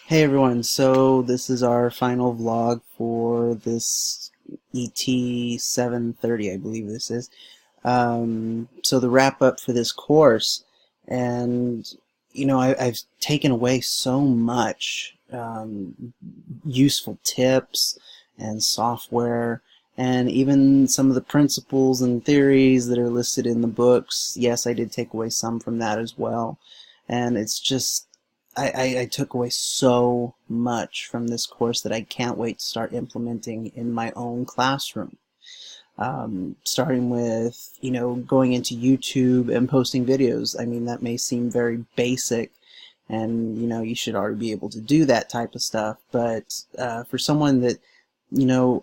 Hey everyone, so this is our final vlog for this ET 730, I believe this is. So the wrap up for this course, and I've taken away so much useful tips and software, and even some of the principles and theories that are listed in the books. Yes, I did take away some from that as well, and it's just I took away so much from this course that I can't wait to start implementing in my own classroom. Starting with, going into YouTube and posting videos. I mean, that may seem very basic, and, you should already be able to do that type of stuff, but for someone that,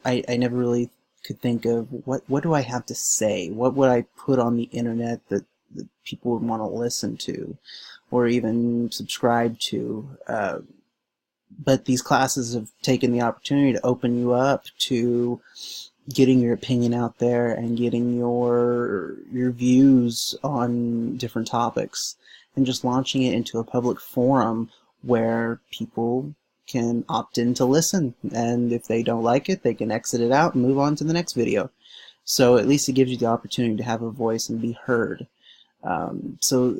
I never really could think of what do I have to say? What would I put on the internet that people would want to listen to or even subscribe to? But these classes have taken the opportunity to open you up to getting your opinion out there and getting your views on different topics, and just launching it into a public forum where people can opt in to listen, and if they don't like it, they can exit it out and move on to the next video. So at least it gives you the opportunity to have a voice and be heard. So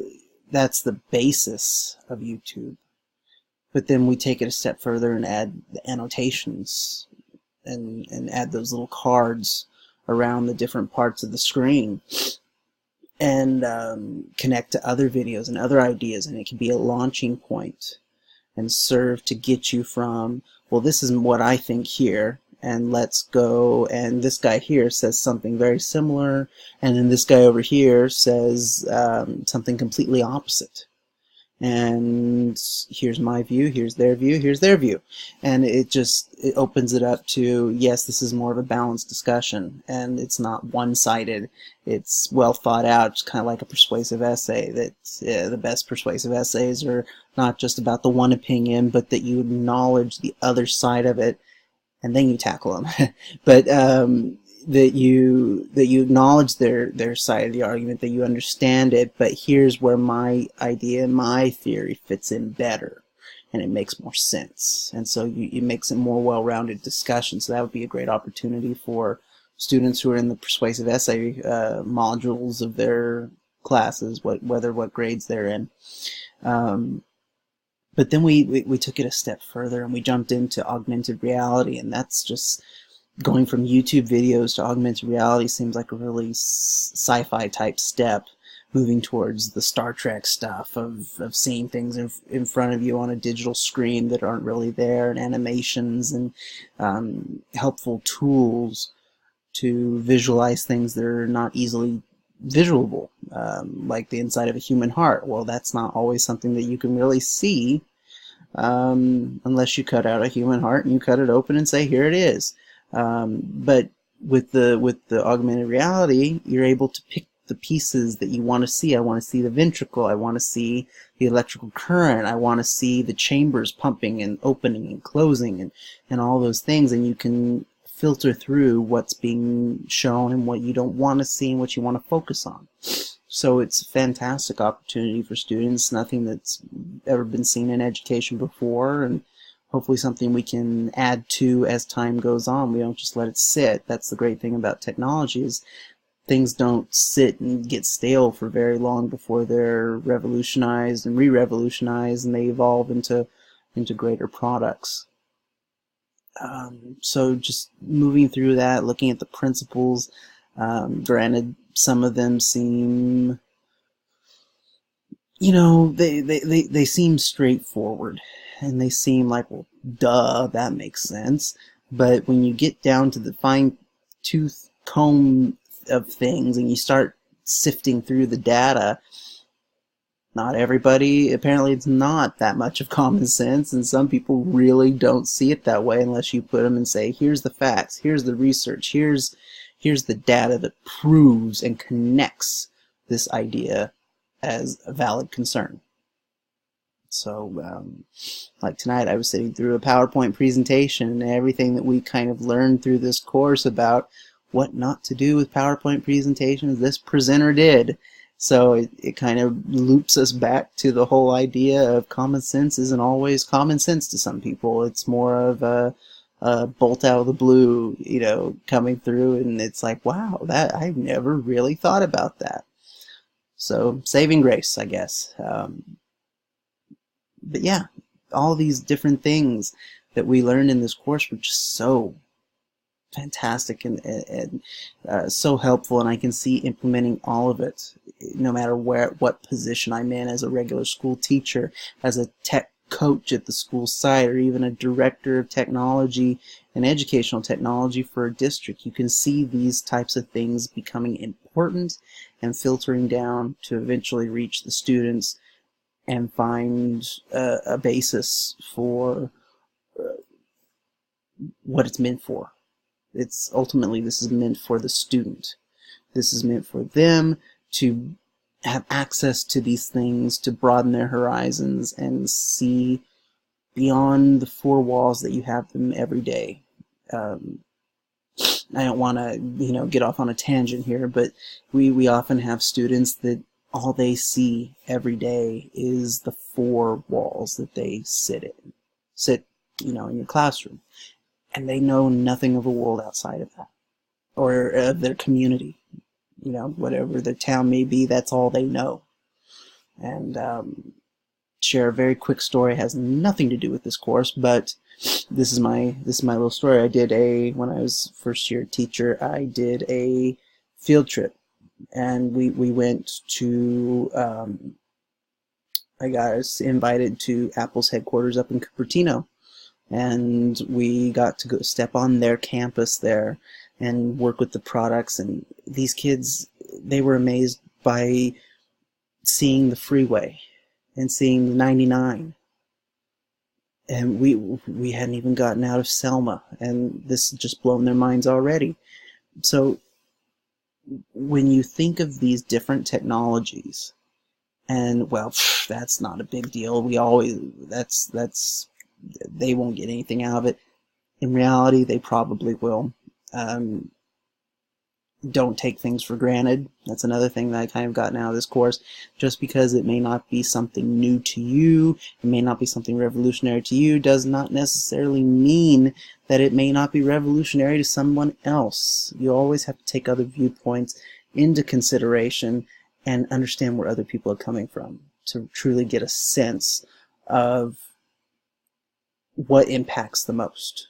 that's the basis of YouTube. But then we take it a step further and add the annotations and add those little cards around the different parts of the screen, and connect to other videos and other ideas, and it can be a launching point and serve to get you from, well, this is what I think here, and let's go, and this guy here says something very similar, and then this guy over here says something completely opposite. And here's my view, here's their view, here's their view. And it opens it up to, yes, this is more of a balanced discussion, and it's not one-sided. It's well thought out. It's kind of like a persuasive essay. That the best persuasive essays are not just about the one opinion, but that you acknowledge the other side of it, and then you tackle them. But that you acknowledge their side of the argument, that you understand it, but here's where my idea and my theory fits in better, and it makes more sense. And so it makes it more well-rounded discussion. So that would be a great opportunity for students who are in the persuasive essay modules of their classes, what grades they're in. But then we took it a step further, and we jumped into augmented reality, and that's just going from YouTube videos to augmented reality. Seems like a really sci-fi type step, moving towards the Star Trek stuff of seeing things in front of you on a digital screen that aren't really there, and animations and helpful tools to visualize things that are not easily visualable, like the inside of a human heart. Well, that's not always something that you can really see unless you cut out a human heart and you cut it open and say, here it is. But with the augmented reality, you're able to pick the pieces that you want to see. I want to see the ventricle. I want to see the electrical current. I want to see the chambers pumping and opening and closing and all those things. And you can filter through what's being shown and what you don't want to see and what you want to focus on. So it's a fantastic opportunity for students, nothing that's ever been seen in education before, and hopefully something we can add to as time goes on. We don't just let it sit. That's the great thing about technology, is things don't sit and get stale for very long before they're revolutionized and re-revolutionized, and they evolve into greater products. So just moving through that, looking at the principles, granted, some of them seem, they seem straightforward, and they seem like, well, duh, that makes sense. But when you get down to the fine-tooth comb of things and you start sifting through the data, not everybody, apparently it's not that much of common sense, and some people really don't see it that way unless you put them and say, here's the facts, here's the research, here's the data that proves and connects this idea as a valid concern. So, like tonight, I was sitting through a PowerPoint presentation, and everything that we kind of learned through this course about what not to do with PowerPoint presentations, this presenter did. So it kind of loops us back to the whole idea of common sense isn't always common sense to some people. It's more of a bolt out of the blue, coming through, and it's like, wow, that I've never really thought about that. So saving grace, I guess. But yeah, all these different things that we learned in this course were just so fantastic and so helpful, and I can see implementing all of it, no matter what position I'm in, as a regular school teacher, as a tech coach at the school site, or even a director of technology and educational technology for a district. You can see these types of things becoming important and filtering down to eventually reach the students and find a basis for what it's meant for. It's ultimately, this is meant for the student. This is meant for them to have access to these things, to broaden their horizons and see beyond the four walls that you have them every day. I don't want to, get off on a tangent here, but we often have students that all they see every day is the four walls that they sit, in your classroom. And they know nothing of a world outside of that, or of their community. Whatever their town may be, that's all they know. And share a very quick story. It has nothing to do with this course, but this is my little story. When I was first year teacher, I did a field trip, and we went to. I got us invited to Apple's headquarters up in Cupertino. And we got to go step on their campus there and work with the products. And these kids, they were amazed by seeing the freeway and seeing the 99. And we hadn't even gotten out of Selma, and this had just blown their minds already. So when you think of these different technologies, and well, that's not a big deal. They won't get anything out of it. In reality, they probably will. Don't take things for granted. That's another thing that I kind of gotten out of this course. Just because it may not be something new to you, it may not be something revolutionary to you, does not necessarily mean that it may not be revolutionary to someone else. You always have to take other viewpoints into consideration and understand where other people are coming from to truly get a sense of what impacts the most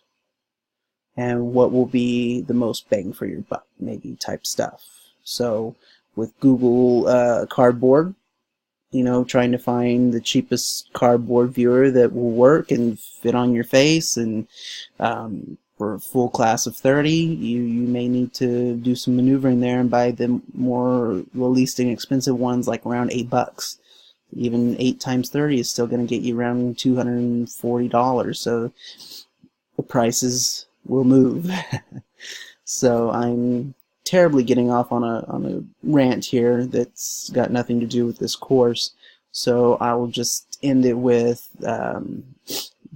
and what will be the most bang for your buck, maybe, type stuff. So with Google Cardboard, trying to find the cheapest cardboard viewer that will work and fit on your face, and for a full class of 30, you may need to do some maneuvering there and buy the least inexpensive ones, like around $8. Even 8 times 30 is still going to get you around $240. So the prices will move. So I'm terribly getting off on a rant here that's got nothing to do with this course. So I will just end it with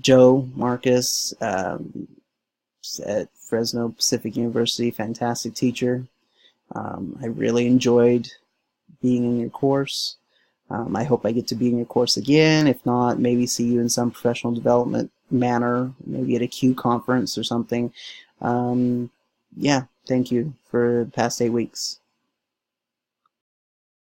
Joe Marcus at Fresno Pacific University, fantastic teacher. I really enjoyed being in your course. I hope I get to be in your course again. If not, maybe see you in some professional development manner, maybe at a Q conference or something. Yeah, thank you for the past 8 weeks.